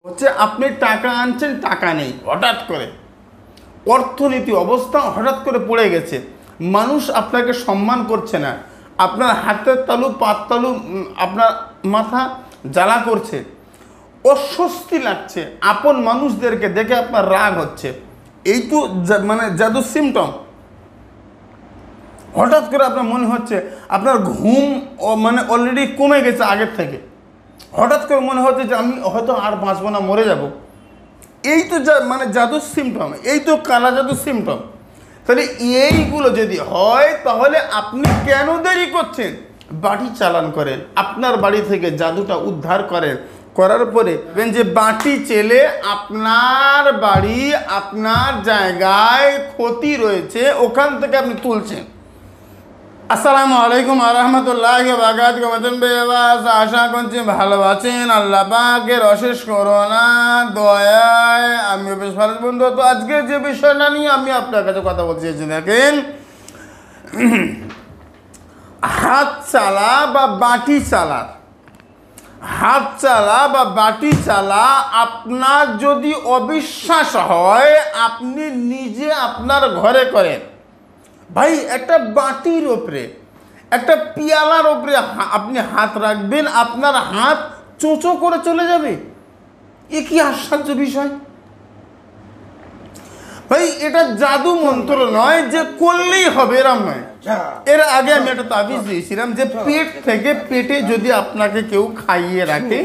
হচ্ছে আপনি টাকা আনছেন, টাকা নেই, হঠাৎ করে অর্থনীতি অবস্থা হঠাৎ করে পড়ে গেছে, মানুষ আপনাকে সম্মান করছে না, আপনার হাতের তালু পাত তালু আপনার মাথা জ্বালা করছে, অস্বস্তি লাগছে, আপন মানুষদেরকে দেখে আপনার রাগ হচ্ছে, এই তো মানে জাদুর সিমটম। হঠাৎ করে আপনার মনে হচ্ছে আপনার ঘুম মানে অলরেডি কমে গেছে আগের থেকে, হঠাৎ করে মনে হচ্ছে যে আমি হয়তো আর বাঁচবো না, মরে যাব। এই তো মানে জাদুর সিমটম, এই তো কালা জাদুর সিমটম। তাহলে এইগুলো যদি হয় তাহলে আপনি কেন দেরি করছেন? বাড়ি চালান করেন, আপনার বাড়ি থেকে জাদুটা উদ্ধার করেন, করার পরে যে বাটি চেলে আপনার বাড়ি আপনার জায়গায় ক্ষতি রয়েছে ওখান থেকে আপনি তুলছেন। আসসালামু আলাইকুম আরহামতুল্লাহি ওয়া বারাকাতুহু। আশা করছি ভালো আছেন, আল্লাহ পাকের অশেষ করুণা দয়ায় আমি বেশ ভালো বন্ধু। তো আজকে যে বিষয়টা নিয়ে আমি আপনার কাছে কথা বলতে চাইছি, দেখেন, হাত চালা বা বাটি চালার, হাত চালা বা বাটি চালা আপনার যদি অবিশ্বাস হয় আপনি নিজে আপনার ঘরে করেন। ভাই, একটা বাটির ওপরে, একটা পিয়ালার ওপরে আপনি হাত রাখবেন, আপনার হাত চোঁচো করে চলে যাবে। এ কি আশ্চর্য বিষয় ভাই! এটা জাদু মন্ত্র নয় যে করলেই হবে, এরম নয়। এর আগে আমি একটা তাবিজ দিয়েছিলাম যে পেট থেকে, পেটে যদি আপনাকে কেউ খাইয়ে রাখে,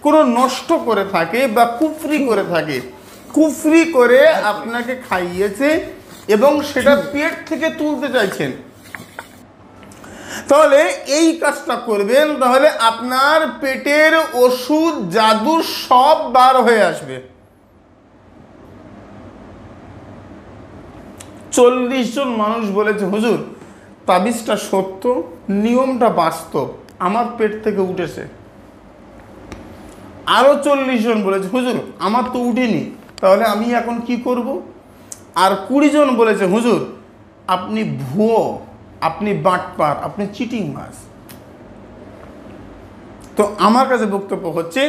কোনো নষ্ট করে থাকে বা কুফরি করে থাকে, কুফরি করে আপনাকে খাইয়েছে এবং সেটা পেট থেকে তুলতে চাইছেন, তাহলে এই কাজটা করবেন, তাহলে আপনার পেটের ওষুধ জাদু সব বার হয়ে আসবে। 40 জন মানুষ বলেছে হুজুর তাবিজটা সত্য, নিয়মটা বাস্তব, আমার পেট থেকে উঠেছে। আরো 40 জন বলেছে হুজুর আমার তো উঠেনি, তাহলে আমি এখন কি করব? আর 20 জন বলেছে হুজুর আপনি ভুয়ো, আপনি বাটপার, আপনি চিটিং মাছ। তো আমার কাছে বক্তব্য হচ্ছে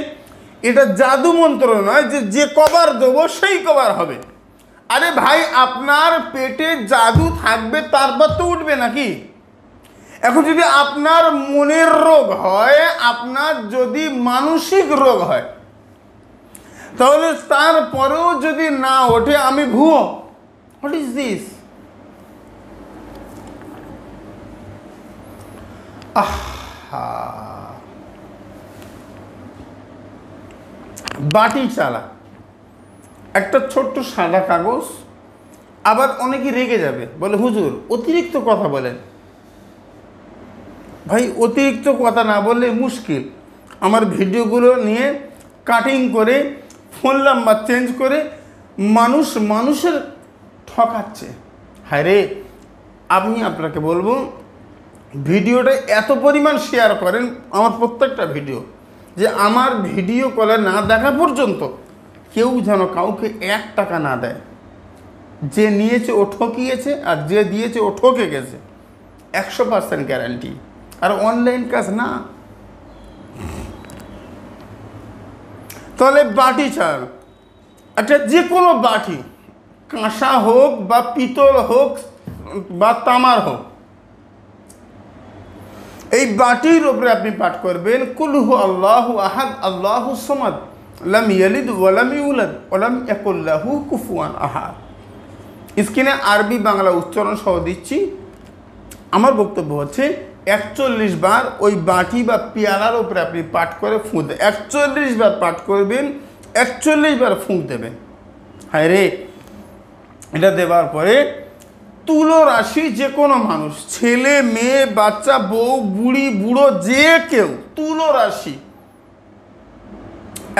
এটা জাদু মন্ত্র নয় যে যে কভার দেবো সেই কভার হবে। আরে ভাই, আপনার পেটে জাদু থাকবে তারপর তো উঠবে নাকি? এখন যদি আপনার মনের রোগ হয়, আপনার যদি মানসিক রোগ হয়, তাহলে তারপরেও যদি না ওঠে আমি ভুয়ো। What is this? বাটি চালা, একটা ছোট্ট সাদা কাগজ। আবার অনেকে রেগে যাবে, বলে হুজুর অতিরিক্ত কথা বলেন। ভাই, অতিরিক্ত কথা না বললে মুশকিল। আমার ভিডিওগুলো নিয়ে কাটিং করে, ফোন নাম্বার চেঞ্জ করে মানুষের ঠকাচ্ছে। হায় রে, আমি আপনাকে বলবো ভিডিওটা এত পরিমাণ শেয়ার করেন, আমার প্রত্যেকটা ভিডিও, যে আমার ভিডিও কলে না দেখা পর্যন্ত কেউ যেন কাউকে 1 টাকা না দেয়। যে নিয়েছে ও ঠকিয়েছে, আর যে দিয়েছে ও ঠকে গেছে, 100% গ্যারান্টি। আর অনলাইন কাজ না। তাহলে বাটি চাল, একটা যে কোনো বাটি, কাঁসা হোক বা পিতল হোক বা তামার হোক, এই বাটির উপরে আপনি পাঠ করবেন কুল হু আল্লাহু আহাদ আল্লাহু সামাদ লাম ইয়ালিদ ওয়া লাম ইউলাদ ওয়া লাম ইয়াকুল লাহু কুফুয়ান আহাদ। স্ক্রিনে আরবি বাংলা উচ্চারণ সহ দিচ্ছি। আমার বক্তব্য হচ্ছে 41 বার ওই বাটি বা পেয়ালার উপরে আপনি পাঠ করে ফুঁক দেবেন। 41 বার পাঠ করবেন, 41 বার ফুঁক দেবেন। হায় রে, এটা দেওয়ার পরে তুলো রাশি যে কোনো মানুষ, ছেলে মেয়ে বাচ্চা বউ বুড়ি বুড়ো যে কেউ, তুলো রাশি।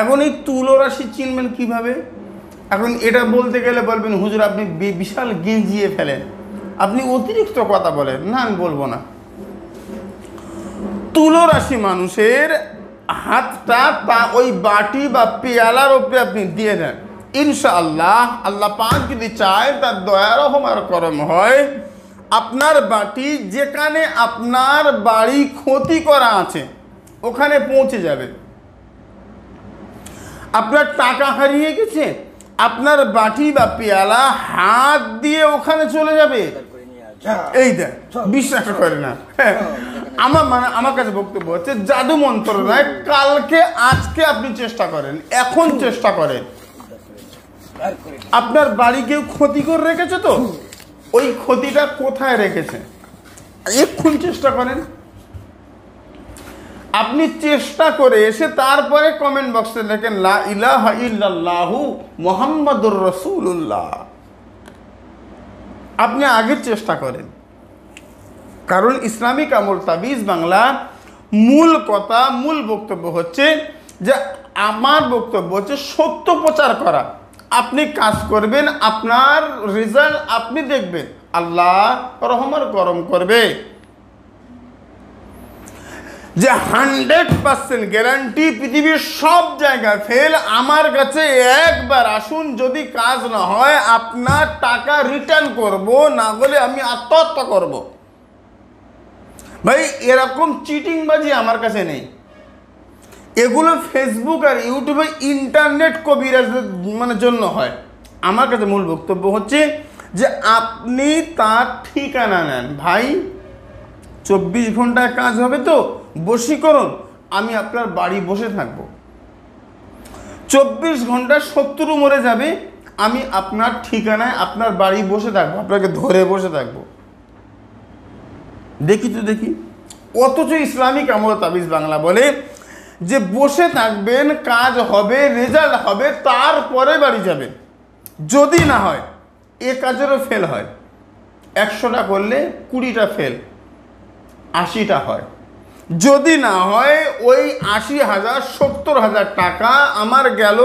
এখন এই তুলো রাশি চিনবেন কিভাবে? এখন এটা বলতে গেলে বলবেন হুজুর আপনি বিশাল গেঁজিয়ে ফেলেন, আপনি অতিরিক্ত কথা বলেন। না, আমি বলবো না। তুলো রাশি মানুষের হাতটা তা ওই বাটি বা পেয়ালার উপরে আপনি দিয়ে দেন, ইনশাআল্লাহ আল্লাহ পাক যদি চায়, তার দয়া রহম আর করম হয়, আপনার বাটি যেখানে আপনার বাড়ি ক্ষতি করা আছে ওখানে পৌঁছে যাবে। আপনার টাকা হারিয়ে গেছে, আপনার বাটি বা পেয়ালা হাত দিয়ে ওখানে চলে যাবে। এই দেখ, বিশ্বাস করে না। হ্যাঁ, আমার কাছে বক্তব্য হচ্ছে জাদু মন্ত্র নয়, কালকে আজকে আপনি চেষ্টা করেন, এখন চেষ্টা করেন। আপনার বাড়ি কেউ ক্ষতি করে রেখেছে, তো ওই ক্ষতিটা কোথায় রেখেছে এক্ষুন চেষ্টা করেন। আপনি চেষ্টা করে এসে তারপরে কমেন্ট বক্সে লেখেন লা ইলাহা ইল্লাল্লাহু মুহাম্মাদুর রাসূলুল্লাহ। আপনি আগে চেষ্টা করেন, কারণ ইসলামিক আমল তাবিজ বাংলা মূল কথা, মূল বক্তব্য হচ্ছে যে আমার বক্তব্য হচ্ছে সত্য প্রচার করা। আপনি কাজ করবেন, আপনার রেজাল্ট আপনি দেখবেন, আল্লাহ রহমত করম করবে। যে 100% গ্যারান্টি পৃথিবীর সব জায়গায় ফেল, আমার কাছে একবার আসুন, যদি কাজ না হয় আপনার টাকা রিটার্ন করব, না হলে আমি আত্মহত্যা করব। ভাই এরকম চিটিংবাজি আমার কাছে নেই। এগুলো ফেসবুক আর ইউটিউবে ইন্টারনেট কবিরাজের জন্য হয়। আমার কাছে মূল বক্তব্য হচ্ছে যে আপনি তার ঠিকানা নেন। ভাই 24 ঘন্টায় কাজ হবে তো বশীকরণ, আমি আপনার বাড়ি বসে থাকব। 24 ঘন্টায় শত্রু মরে যাবে, আমি আপনার ঠিকানায় আপনার বাড়ি বসে থাকবো, আপনাকে ধরে বসে থাকবো। দেখি তো দেখি। অথচ ইসলামিক আমল তাবিজ বাংলা বলে যে বসে থাকবেন, কাজ হবে, রেজাল্ট হবে, তারপরে বাড়ি যাবেন। যদি না হয়, এ কাজেরও ফেল হয়। 100টা করলে 20টা ফেল, 80টা হয়। যদি না হয় ওই 80,000 70,000 টাকা আমার গেল,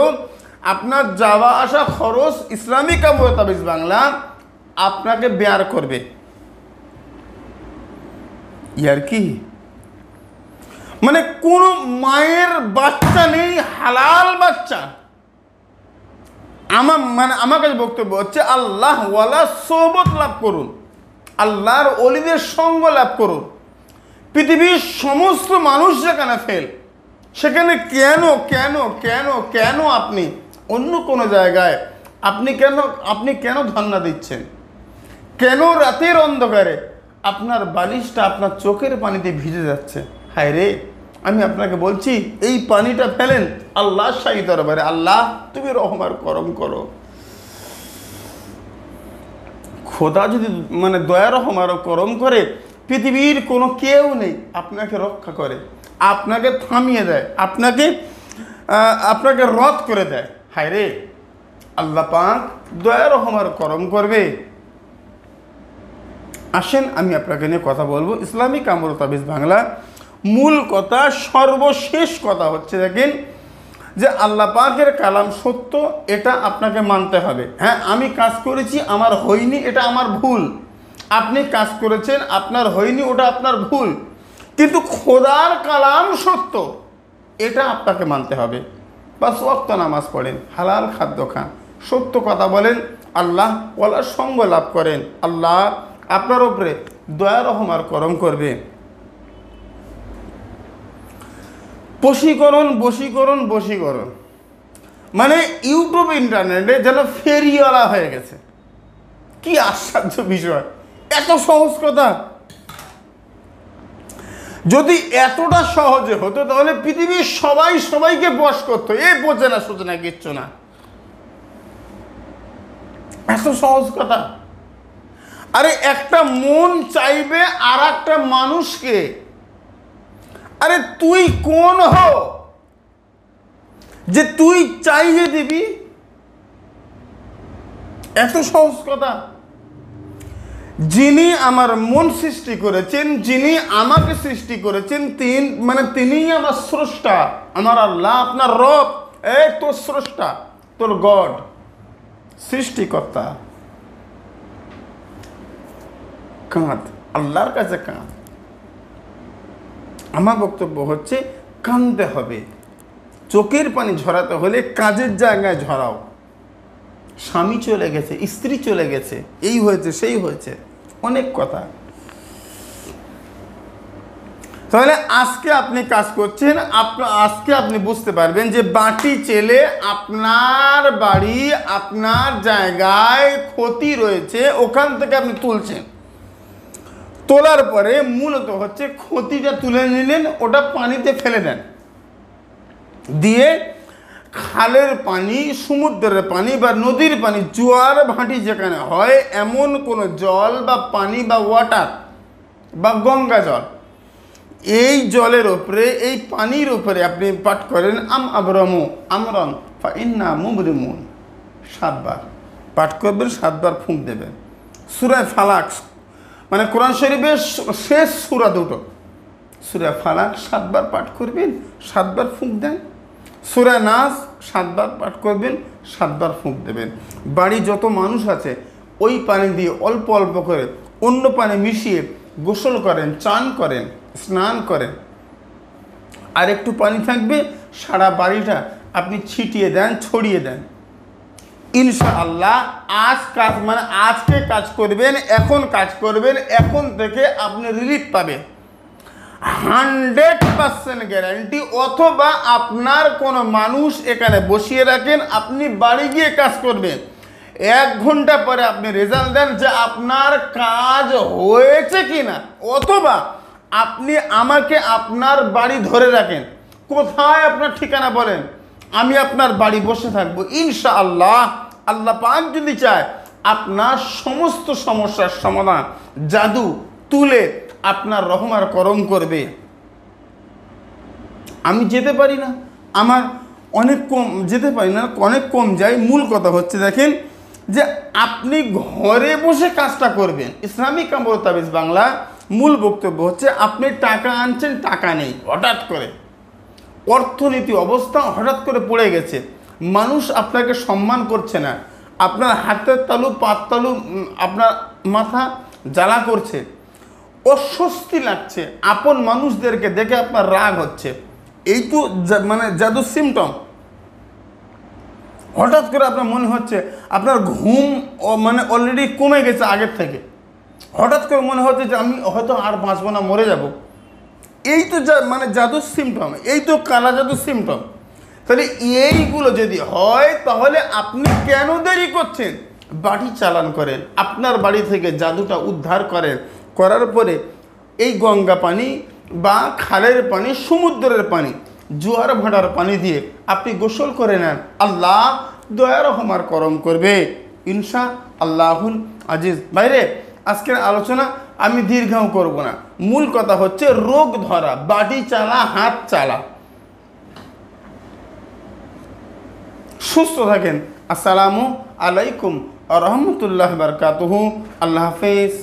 আপনার যাওয়া আসা খরচ ইসলামিক আমল তাবিজ বাংলা আপনাকে বেয়ার করবে। ইয়ার কি কোন মায়ের বাচ্চা নেই হালাল বাচ্চা। আমার কাছে বক্তব্য হচ্ছে আল্লাহ ওয়ালা সোহবত লাভ করুন, আল্লাহর ওলিদের সঙ্গ লাভ করুন। পৃথিবীর সমস্ত মানুষ যেখানে ফেল, সেখানে কেন কেন কেন কেন আপনি অন্য কোনো জায়গায় আপনি কেন ধন্না দিচ্ছেন? কেন রাতের অন্ধকারে আপনার বালিশটা আপনার চোখের পানিতে ভিজে যাচ্ছে? হায় রে, আমি আপনাকে বলছি এই পানিটা ফেলেন আল্লাহর শাহী দরবারে, আল্লাহ তুমি রহমত করম করো। খোদা যদি দয়া রহমত করম করে, পৃথিবীর কোনো কেউ নেই আপনাকে রক্ষা করে, আপনাকে থামিয়ে দেয়, আপনাকে রদ করে দেয়। হায় রে, আল্লাহ পাক দয়া রহমত করম করবে। আসেন আমি আপনাকে নিয়ে কথা বলবো। ইসলামিক আমল তাবিজ বাংলা মূল কথা, সর্বশেষ কথা হচ্ছে দেখেন যে আল্লাহ পাকের কালাম সত্য, এটা আপনাকে মানতে হবে। হ্যাঁ, আমি কাজ করেছি, আমার হয়নি, এটা আমার ভুল। আপনি কাজ করেছেন, আপনার হয়নি, ওটা আপনার ভুল। কিন্তু খোদার কালাম সত্য, এটা আপনাকে মানতে হবে। বাস ওয়াক্ত নামাজ পড়েন, হালাল খাদ্য খান, সত্য কথা বলেন, আল্লাহ ওয়ালার সঙ্গ লাভ করেন, আল্লাহ আপনার উপরে দয়া রহমত করম করবে। বশীকরণ বশীকরণ বশীকরণ ইউটিউব ইন্টারনেটে যেন ফেরিওয়ালা হয়ে গেছে। কি আশ্চর্য বিষয়, এত সহজ কথা। যদি এতটা সহজে হতো তাহলে পৃথিবীর সবাই সবাইকে বশ করতো। এ বোঝে না সোজে না কিচ্ছু না, এত সহজ কথা। আরে একটা মন চাইবে আর একটা মানুষকে, আরে তুই কোন হো যে তুই চাইয়ে দিবি? এত সহজ কথা। যিনি আমার মন সৃষ্টি করেছেন, যিনি আমাকে সৃষ্টি করেছেন, তিনিই আমার স্রষ্টা, আমার আল্লাহ, আপনার রব। তোর স্রষ্টা, তোর গড, সৃষ্টিকর্তা। কাঁদ, আল্লাহর কাছে কাঁদ। আমার বক্তব্য হচ্ছে কাঁদতে হবে। চোখের পানি ঝরাতে হলে কাজের জায়গায় ঝরাও। স্বামী চলে গেছে, স্ত্রী চলে গেছে, এই হয়েছে সেই হয়েছে, অনেক কথা। তাহলে আজকে আপনি কাজ করছেন, আজকে আপনি বুঝতে পারবেন যে বাটি চেলে আপনার বাড়ি, আপনার জায়গায় ক্ষতি রয়েছে, ওখান থেকে আপনি তুলছেন। তোলার পরে মূলত হচ্ছে ক্ষতিটা তুলে নিলেন, ওটা পানিতে ফেলে দেন, দিয়ে খালের পানি, সমুদ্রের পানি বা নদীর পানি, জোয়ার ভাটি যেখানে হয় এমন কোনো জল বা পানি বা ওয়াটার বা গঙ্গা জল, এই জলের ওপরে, এই পানির উপরে আপনি পাঠ করেন আবরামু আমরন ফাইন্না মুবরিমুন, 7 বার পাঠ করবেন, 7 বার ফুঁক দেবেন। সূরা ফালাক মানে কোরআন শরীফের শেষ সূরা দুটো, সূরা ফালাক 7 বার পাঠ করবেন, 7 বার ফুঁক দেন। সূরা নাস 7 বার পাঠ করবেন, 7 বার ফুঁক দেবেন। বাড়ি যত মানুষ আছে ওই পানি দিয়ে অল্প অল্প করে অন্য পানি মিশিয়ে গোসল করেন, চান করেন, স্নান করেন। আর একটু পানি থাকবে, সারা বাড়িটা আপনি ছিটিয়ে দেন, ছড়িয়ে দেন। ইনশাআল্লাহ আজ কাজ মানে আজকে কাজ করবেন, এখন কাজ করবেন, এখন থেকে আপনি রিলিফ পাবেন 100% গ্যারান্টি। অথবা আপনার কোনো মানুষ এখানে বসিয়ে রাখেন, আপনি বাড়ি গিয়ে কাজ করবেন, 1 ঘন্টা পরে আপনি রেজাল্ট দেন যে আপনার কাজ হয়েছে কিনা। অথবা আপনি আমাকে আপনার বাড়ি ধরে রাখেন, কোথায় আপনার ঠিকানা বলেন, আমি আপনার বাড়ি বসে থাকবো ইনশাআল্লাহ। আল্লাহ পাক যদি চায় আপনার সমস্ত সমস্যার সমাধান জাদু তুলে আপনার রহমার করম করবে। আমি যেতে পারি না, আমার অনেক কম যেতে পারি না, অনেক কম যাই। মূল কথা হচ্ছে দেখেন যে আপনি ঘরে বসে কাজটা করবেন। ইসলামিক আমল তাবিজ বাংলা মূল বক্তব্য হচ্ছে আপনি টাকা আনছেন, টাকা নেই, হঠাৎ করে অর্থনীতি অবস্থা হঠাৎ করে পড়ে গেছে, মানুষ আপনাকে সম্মান করছে না, আপনার হাতের তালু পাত তালু আপনার মাথা জ্বালা করছে, অস্বস্তি লাগছে, আপন মানুষদেরকে দেখে আপনার রাগ হচ্ছে, এই তো মানে জাদুর সিমটম। হঠাৎ করে আপনার মনে হচ্ছে আপনার ঘুম মানে অলরেডি কমে গেছে আগের থেকে, হঠাৎ করে মনে হচ্ছে যে আমি হয়তো আর বাঁচবো না, মরে যাব। এই তো মানে জাদুর সিমটম, এই তো কালা জাদুর সিমটম। তাহলে এইগুলো যদি হয় তাহলে আপনি কেন দেরি করছেন? বাড়ি চালান করেন, আপনার বাড়ি থেকে জাদুটা উদ্ধার করেন, করার পরে এই গঙ্গা পানি বা খালের পানি, সমুদ্রের পানি, জোয়ার ভাটার পানি দিয়ে আপনি গোসল করে নেন, আল্লাহ দয়া রহমার করম করবে ইনশা আল্লাহুল আজিজ। বাইরে আজকের আলোচনা আমি দীর্ঘাও করব না, মূল কথা হচ্ছে রোগ ধরা, বাড়ি চালা, হাত চালা। সুস্থ থাকেন। আসসালামু আলাইকুম ওয়া রাহমাতুল্লাহি ওয়া বারাকাতুহু। আল্লাহ হাফেজ।